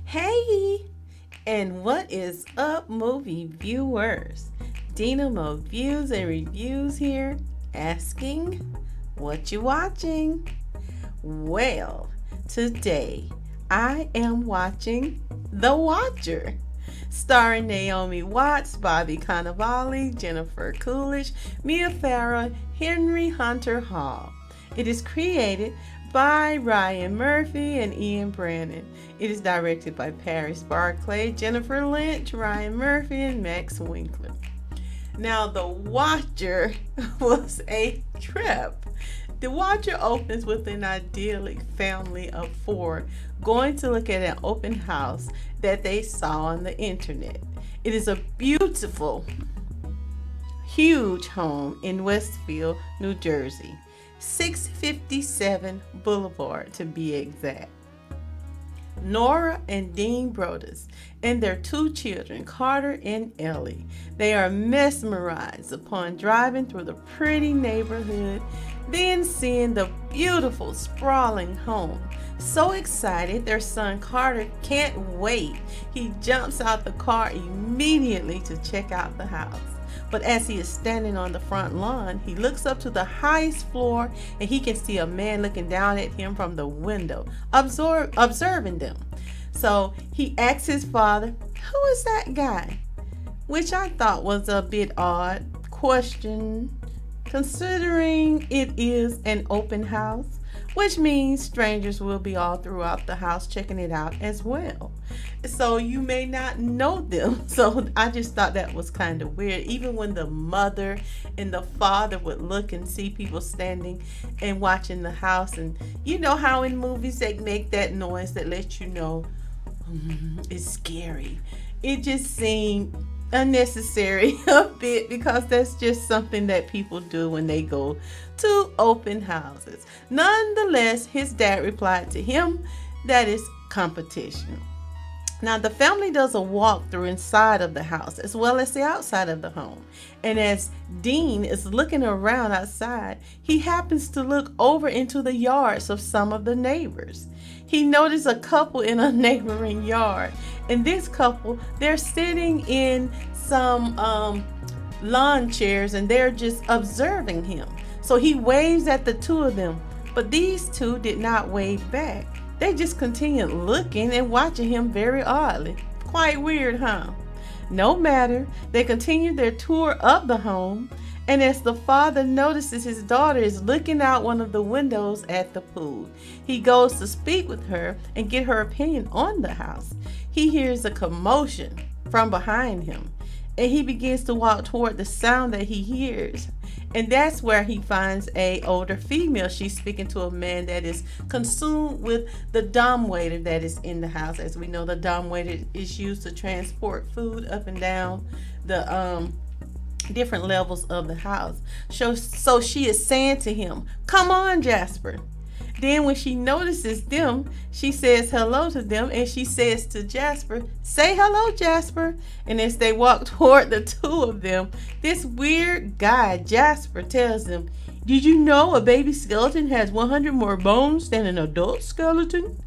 Hey, and what is up, movie viewers? Dena Mo Views and Reviews here, asking what you watching. Well, today I am watching The Watcher, starring Naomi Watts, Bobby Cannavale, Jennifer Coolidge, Mia Farrow, Henry Hunter Hall. It is created by Ryan Murphy and Ian Brannon. It is directed by Paris Barclay, Jennifer Lynch, Ryan Murphy, and Max Winkler. Now, The Watcher was a trip. The Watcher opens with an idyllic family of four going to look at an open house that they saw on the internet. It is a beautiful, huge home in Westfield, New Jersey. 657 Boulevard to be exact. Nora and Dean Brodus and their two children, Carter and Ellie. They are mesmerized upon driving through the pretty neighborhood, then seeing the beautiful, sprawling home. So excited, their son Carter can't wait. He jumps out the car immediately to check out the house. But as he is standing on the front lawn, he looks up to the highest floor and he can see a man looking down at him from the window, observing them. So he asks his father, "Who is that guy?" Which I thought was a bit odd question, considering it is an open house, which means strangers will be all throughout the house checking it out as well. So you may not know them. So I just thought that was kind of weird. Even when the mother and the father would look and see people standing and watching the house, and you know how in movies they make that noise that lets you know it's scary. It just seemed unnecessary a bit, because that's just something that people do when they go to open houses. Nonetheless, his dad replied to him that is competition. Now, the family does a walkthrough inside of the house as well as the outside of the home. And as Dean is looking around outside, he happens to look over into the yards of some of the neighbors. He noticed a couple in a neighboring yard. And this couple, they're sitting in some lawn chairs and they're just observing him. So he waves at the two of them, but these two did not wave back. They just continued looking and watching him very oddly. Quite weird, huh? No matter, they continued their tour of the home, and as the father notices his daughter is looking out one of the windows at the pool, he goes to speak with her and get her opinion on the house. He hears a commotion from behind him, and he begins to walk toward the sound that he hears. And that's where he finds a older female. She's speaking to a man that is consumed with the dumbwaiter that is in the house. As we know, the dumbwaiter is used to transport food up and down the different levels of the house. So she is saying to him, "Come on, Jasper." Then when she notices them, she says hello to them, and she says to Jasper, "Say hello, Jasper." And as they walk toward the two of them, this weird guy, Jasper, tells them, "Did you know a baby skeleton has 100 more bones than an adult skeleton?"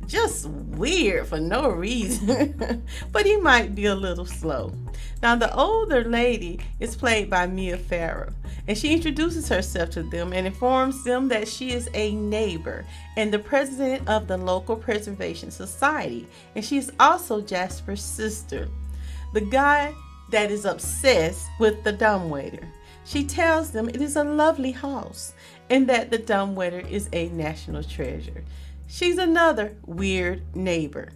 Just weird for no reason. But he might be a little slow. Now, the older lady is played by Mia Farrow, and she introduces herself to them and informs them that she is a neighbor and the president of the local preservation society, and she is also Jasper's sister, the guy that is obsessed with the dumbwaiter. She tells them it is a lovely house and that the dumbwaiter is a national treasure. She's another weird neighbor.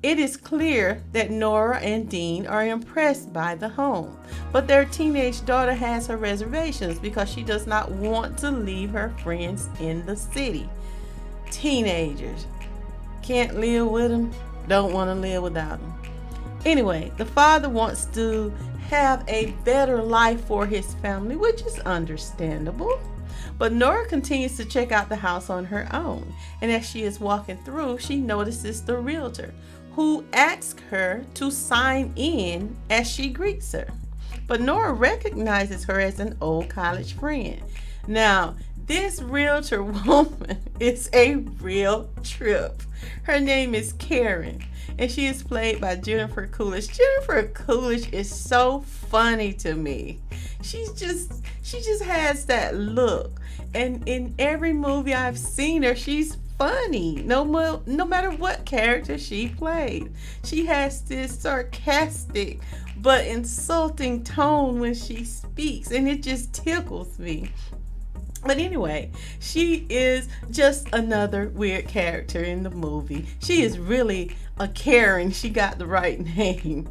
It is clear that Nora and Dean are impressed by the home, but their teenage daughter has her reservations because she does not want to leave her friends in the city. Teenagers. Can't live with them, don't want to live without them. Anyway, the father wants to have a better life for his family, which is understandable. But Nora continues to check out the house on her own, and as she is walking through, she notices the realtor, who asks her to sign in as she greets her. But Nora recognizes her as an old college friend. Now, This realtor woman is a real trip. Her name is Karen, and she is played by Jennifer Coolidge. Jennifer Coolidge is so funny to me. She just has that look, and in every movie I've seen her, she's funny. No matter what character she played, she has this sarcastic but insulting tone when she speaks, and it just tickles me. But anyway, she is just another weird character in the movie. She is really a Karen. She got the right name.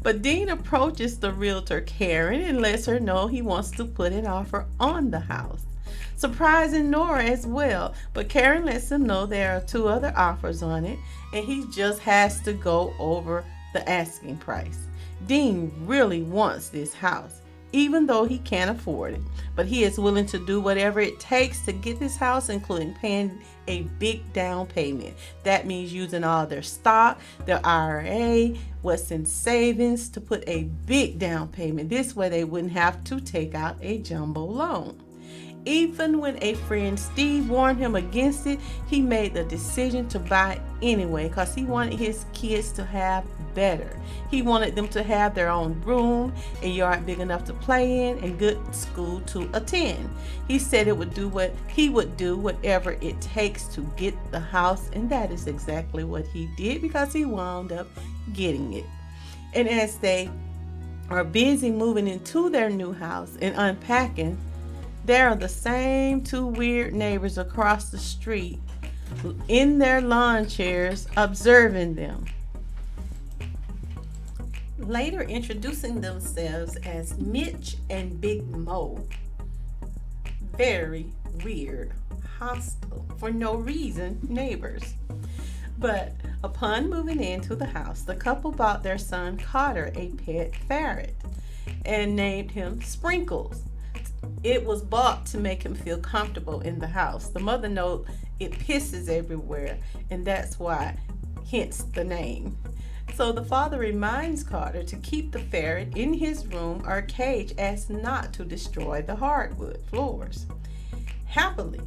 But Dean approaches the realtor Karen and lets her know he wants to put an offer on the house, surprising Nora as well. But Karen lets him know there are two other offers on it, and he just has to go over the asking price. Dean really wants this house, even though he can't afford it. But he is willing to do whatever it takes to get this house, including paying a big down payment. That means using all their stock, their IRA, what's in savings to put a big down payment. This way they wouldn't have to take out a jumbo loan. Even when a friend Steve warned him against it, he made the decision to buy anyway because he wanted his kids to have better. He wanted them to have their own room, a yard big enough to play in, and good school to attend. He said he would do whatever it takes to get the house, and that is exactly what he did because he wound up getting it. And as they are busy moving into their new house and unpacking, there are the same two weird neighbors across the street in their lawn chairs observing them. Later introducing themselves as Mitch and Big Mo. Very weird, hostile, for no reason neighbors. But upon moving into the house, the couple bought their son Carter a pet ferret and named him Sprinkles. It was bought to make him feel comfortable in the house. The mother knows it pisses everywhere, and that's why, hence the name. So the father reminds Carter to keep the ferret in his room or cage as not to destroy the hardwood floors. Happily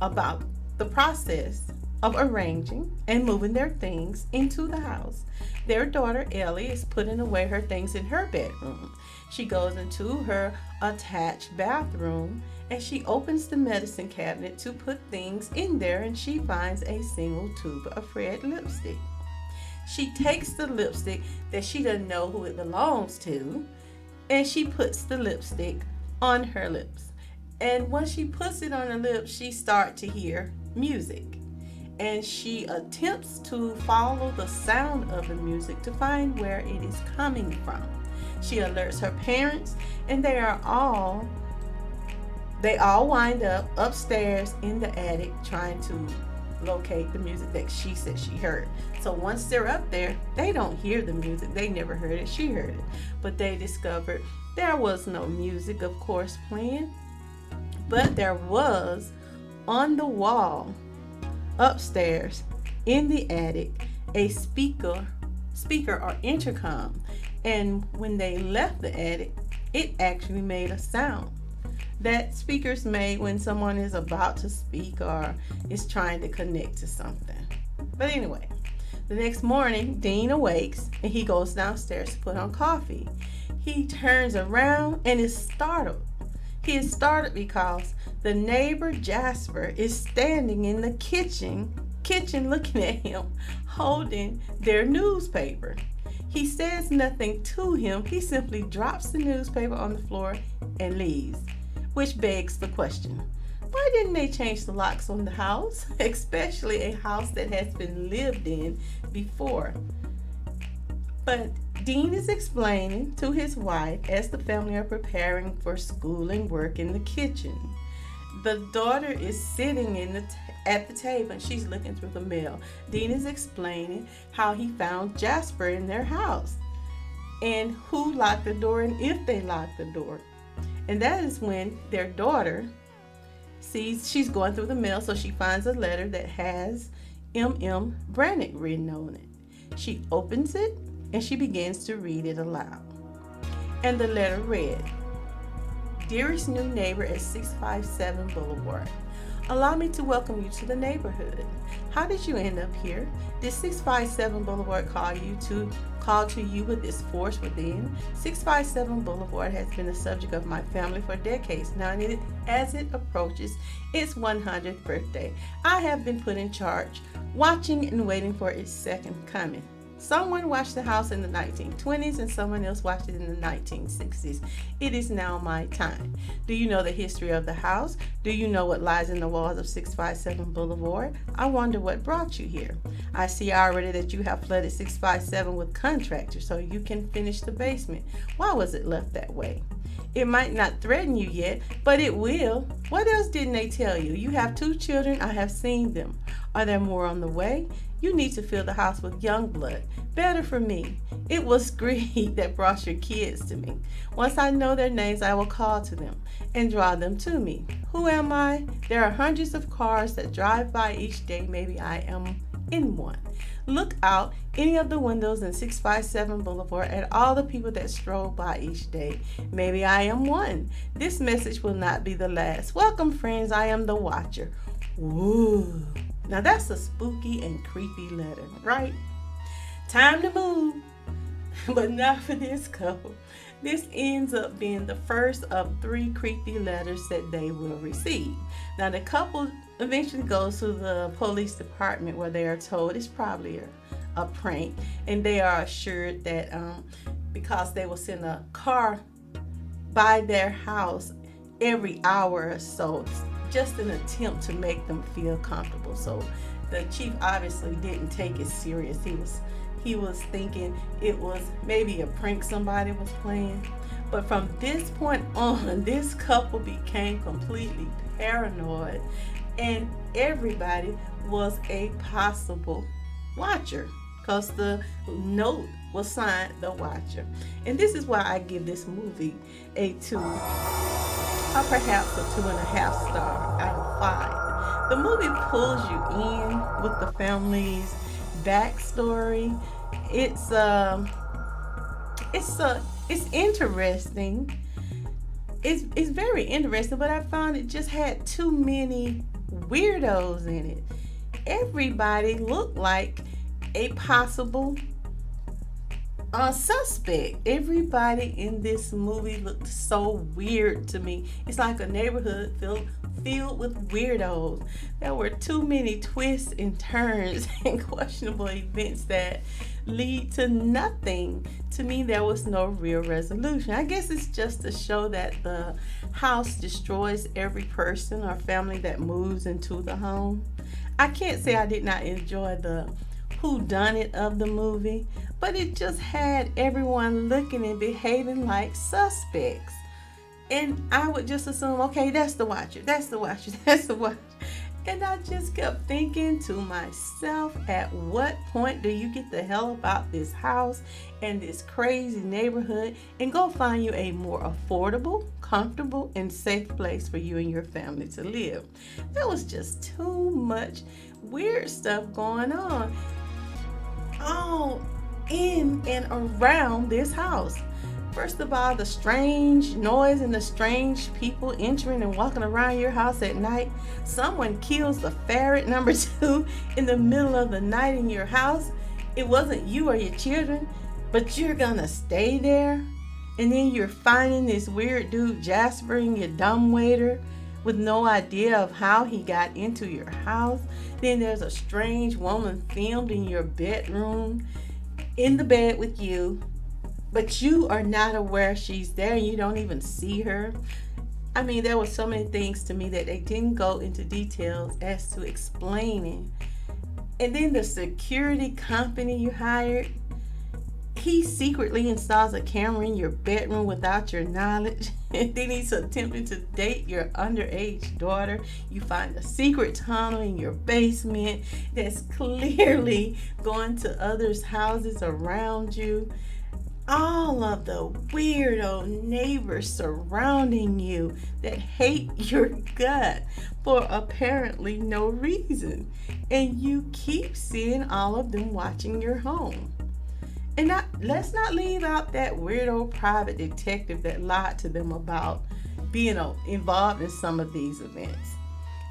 about the process of arranging and moving their things into the house, their daughter Ellie is putting away her things in her bedroom. She goes into her attached bathroom and she opens the medicine cabinet to put things in there, and she finds a single tube of red lipstick. She takes the lipstick that she doesn't know who it belongs to, and she puts the lipstick on her lips. And once she puts it on her lips, she starts to hear music. And she attempts to follow the sound of the music to find where it is coming from. She alerts her parents, and they all wind up upstairs in the attic trying to locate the music that she said she heard. So once they're up there, they don't hear the music. They never heard it. She heard it. But they discovered there was no music, of course, playing. But there was on the wall upstairs in the attic a speaker or intercom, and when they left the attic, it actually made a sound that speakers made when someone is about to speak or is trying to connect to something. But anyway, the next morning Dean awakes and he goes downstairs to put on coffee. He turns around and is startled. He is startled because the neighbor Jasper is standing in the kitchen looking at him, holding their newspaper. He says nothing to him. He simply drops the newspaper on the floor and leaves, which begs the question, why didn't they change the locks on the house, especially a house that has been lived in before? But Dean is explaining to his wife as the family are preparing for school and work in the kitchen. The daughter is sitting at the table and she's looking through the mail. Dean is explaining how he found Jasper in their house and who locked the door and if they locked the door. And that is when their daughter sees she's going through the mail, so she finds a letter that has M.M. Brannick written on it. She opens it and she begins to read it aloud. And the letter read, dearest new neighbor at 657 Boulevard. Allow me to welcome you to the neighborhood. How did you end up here? Did 657 Boulevard call to you with its force within? 657 Boulevard has been the subject of my family for decades now, and as it approaches its 100th birthday, I have been put in charge, watching and waiting for its second coming. Someone watched the house in the 1920s and someone else watched it in the 1960s. It is now my time. Do you know the history of the house? Do you know what lies in the walls of 657 Boulevard? I wonder what brought you here. I see already that you have flooded 657 with contractors so you can finish the basement. Why was it left that way? It might not threaten you yet, but it will. What else didn't they tell you? You have 2 children. I have seen them. Are there more on the way? You need to fill the house with young blood. Better for me. It was greed that brought your kids to me. Once I know their names, I will call to them and draw them to me. Who am I? There are hundreds of cars that drive by each day. Maybe I am in one. Look out any of the windows in 657 Boulevard at all the people that stroll by each day. Maybe I am one. This message will not be the last. Welcome, friends. I am the Watcher. Woo. Now that's a spooky and creepy letter, right? Time to move. But not for this couple. This ends up being the first of 3 creepy letters that they will receive. Now the couple eventually goes to the police department where they are told it's probably a prank, and they are assured that because they will send a car by their house every hour or so, just an attempt to make them feel comfortable. So the chief obviously didn't take it serious. He was thinking it was maybe a prank somebody was playing. But from this point on, this couple became completely paranoid, and everybody was a possible watcher because the note was signed The Watcher. And this is why I give this movie a 2, or perhaps a 2.5 star out of 5. The movie pulls you in with the family's backstory. It's interesting. It's very interesting, but I found it just had too many weirdos in it. Everybody looked like a possible suspect. Everybody in this movie looked so weird to me. It's like a neighborhood filled with weirdos. There were too many twists and turns and questionable events that lead to nothing. To me, there was no real resolution. I guess it's just to show that the house destroys every person or family that moves into the home. I can't say I did not enjoy the whodunit of the movie, but it just had everyone looking and behaving like suspects. And I would just assume, okay, that's the Watcher, that's the Watcher, that's the Watcher. And I just kept thinking to myself, at what point do you get the hell about this house and this crazy neighborhood and go find you a more affordable, comfortable, and safe place for you and your family to live? There was just too much weird stuff going on all in and around this house. First of all, the strange noise and the strange people entering and walking around your house at night. Someone kills the ferret number 2 in the middle of the night in your house. It wasn't you or your children, but you're gonna stay there. And then you're finding this weird dude jaspering your dumbwaiter with no idea of how he got into your house. Then there's a strange woman filmed in your bedroom, in the bed with you, but you are not aware she's there and you don't even see her. I mean, there were so many things to me that they didn't go into details as to explaining. And then the security company you hired, he secretly installs a camera in your bedroom without your knowledge. And then he's attempting to date your underage daughter. You find a secret tunnel in your basement that's clearly going to others' houses around you. All of the weirdo neighbors surrounding you that hate your gut for apparently no reason. And you keep seeing all of them watching your home. And let's not leave out that weirdo private detective that lied to them about being involved in some of these events.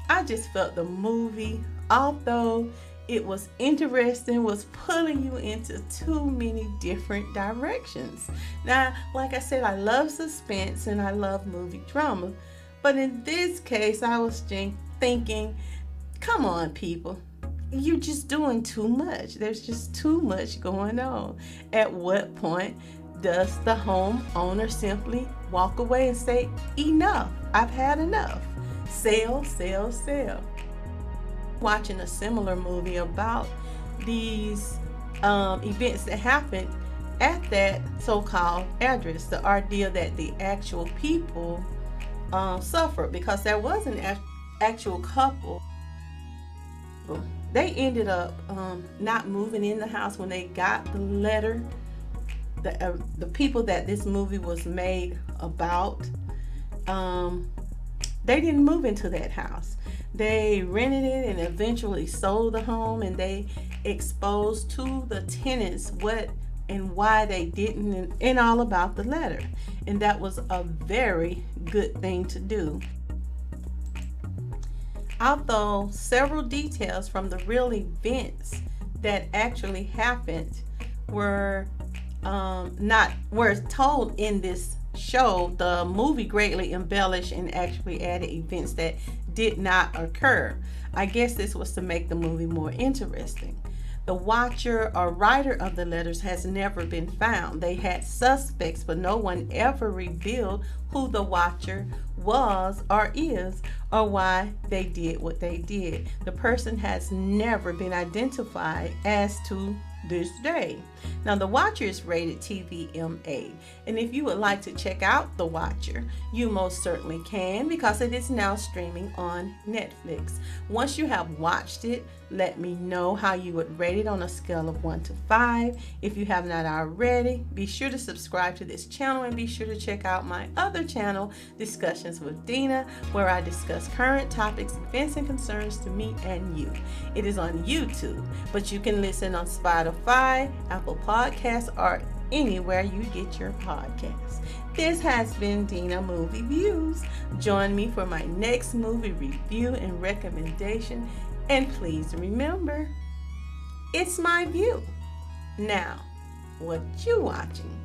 I just felt the movie, although it was interesting, was pulling you into too many different directions. Now, like I said, I love suspense and I love movie drama, but in this case, I was thinking, come on, people. You're just doing too much. There's just too much going on. At what point does the homeowner simply walk away and say, enough, I've had enough? Sell, sell, sell. Watching a similar movie about these events that happened at that so-called address, the ordeal that the actual people suffered, because there was an actual couple. They ended up not moving in the house when they got the letter. The people that this movie was made about, they didn't move into that house. They rented it and eventually sold the home, and they exposed to the tenants what and why they didn't, and all about the letter. And that was a very good thing to do. Although several details from the real events that actually happened were told in this show, the movie greatly embellished and actually added events that did not occur. I guess this was to make the movie more interesting. The watcher or writer of the letters has never been found. They had suspects, but no one ever revealed who the watcher was or is, or why they did what they did. The person has never been identified as to this day. Now, The Watcher is rated TVMA, and if you would like to check out The Watcher, you most certainly can, because it is now streaming on Netflix. Once you have watched it, let me know how you would rate it on a scale of 1 to 5. If you have not already, be sure to subscribe to this channel and be sure to check out my other channel, Discussions with Dena, where I discuss current topics, events, and concerns to me and you. It is on YouTube, but you can listen on Spotify, Apple Podcasts, or anywhere you get your podcasts. This has been Dena Movie Views. Join me for my next movie review and recommendation. And please remember, it's my view. Now, what you watching?